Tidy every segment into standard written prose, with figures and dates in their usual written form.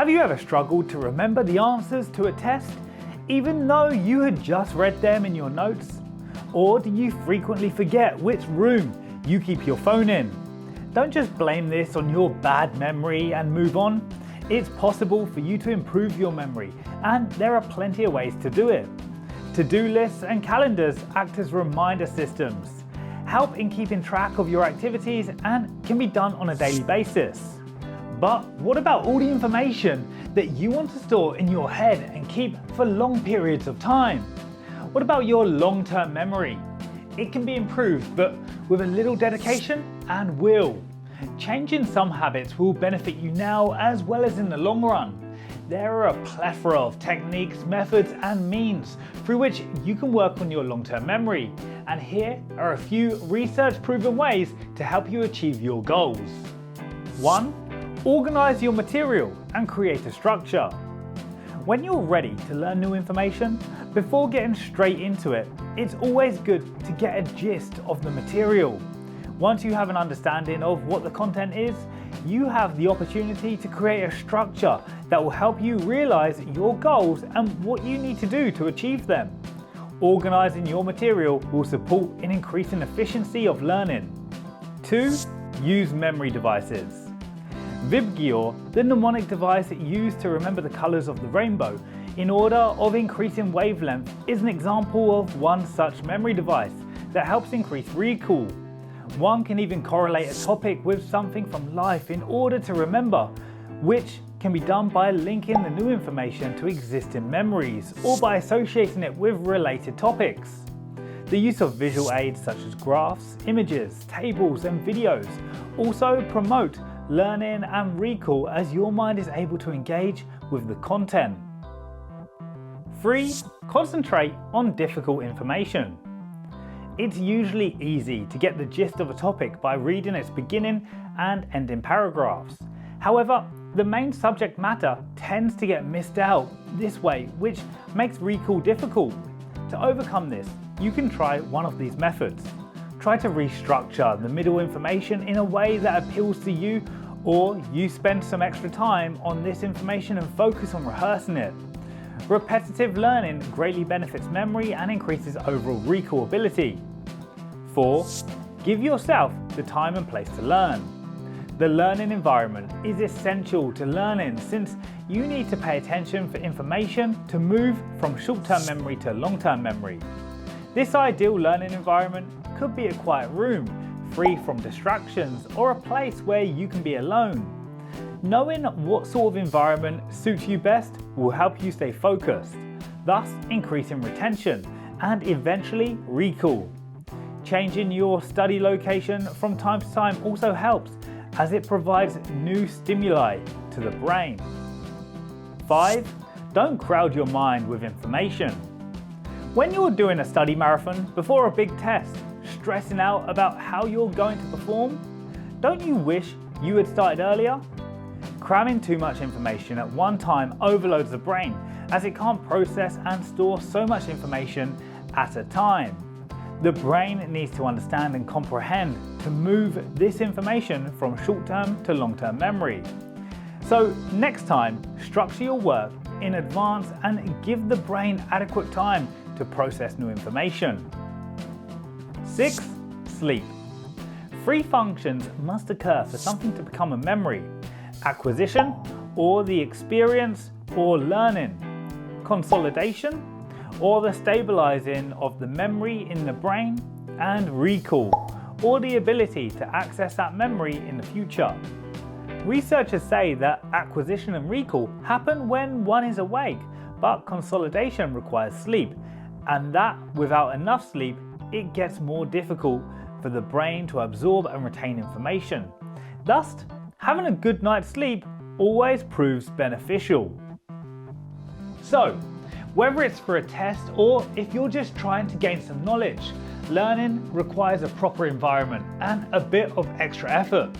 Have you ever struggled to remember the answers to a test, even though you had just read them in your notes? Or do you frequently forget which room you keep your phone in? Don't just blame this on your bad memory and move on. It's possible for you to improve your memory, and there are plenty of ways to do it. To-do lists and calendars act as reminder systems, help in keeping track of your activities, and can be done on a daily basis. But what about all the information that you want to store in your head and keep for long periods of time? What about your long-term memory? It can be improved, but with a little dedication and will. Changing some habits will benefit you now as well as in the long run. There are a plethora of techniques, methods, and means through which you can work on your long-term memory. And here are a few research-proven ways to help you achieve your goals. 1. Organize your material and create a structure. When you're ready to learn new information, before getting straight into it, it's always good to get a gist of the material. Once you have an understanding of what the content is, you have the opportunity to create a structure that will help you realize your goals and what you need to do to achieve them. Organizing your material will support in increasing efficiency of learning. 2. Use memory devices. VibGear, the mnemonic device used to remember the colors of the rainbow in order of increasing wavelength, is an example of one such memory device that helps increase recall. One can even correlate a topic with something from life in order to remember, which can be done by linking the new information to existing memories or by associating it with related topics. The use of visual aids such as graphs, images, tables, and videos also promote learning and recall as your mind is able to engage with the content. 3. Concentrate on difficult information. It's usually easy to get the gist of a topic by reading its beginning and ending paragraphs. However, the main subject matter tends to get missed out this way, which makes recall difficult. To overcome this, you can try one of these methods. Try to restructure the middle information in a way that appeals to you, or you spend some extra time on this information and focus on rehearsing it. Repetitive learning greatly benefits memory and increases overall recall ability. 4. Give yourself the time and place to learn. The learning environment is essential to learning since you need to pay attention for information to move from short-term memory to long-term memory. This ideal learning environment could be a quiet room, free from distractions, or a place where you can be alone. Knowing what sort of environment suits you best will help you stay focused, thus increasing retention and eventually recall. Changing your study location from time to time also helps as it provides new stimuli to the brain. 5. Don't crowd your mind with information. When you're doing a study marathon before a big test, stressing out about how you're going to perform, don't you wish you had started earlier? Cramming too much information at one time overloads the brain as it can't process and store so much information at a time. The brain needs to understand and comprehend to move this information from short-term to long-term memory. So next time, structure your work in advance and give the brain adequate time to process new information. 6. Sleep. 3 functions must occur for something to become a memory: acquisition, or the experience or learning; consolidation, or the stabilizing of the memory in the brain; and recall, or the ability to access that memory in the future. Researchers say that acquisition and recall happen when one is awake, but consolidation requires sleep, and that without enough sleep, it gets more difficult for the brain to absorb and retain information. Thus, having a good night's sleep always proves beneficial. So, whether it's for a test or if you're just trying to gain some knowledge, learning requires a proper environment and a bit of extra effort.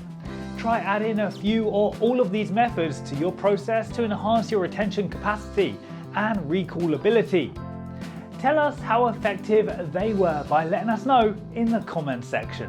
Try adding a few or all of these methods to your process to enhance your retention capacity and recall ability. Tell us how effective they were by letting us know in the comments section.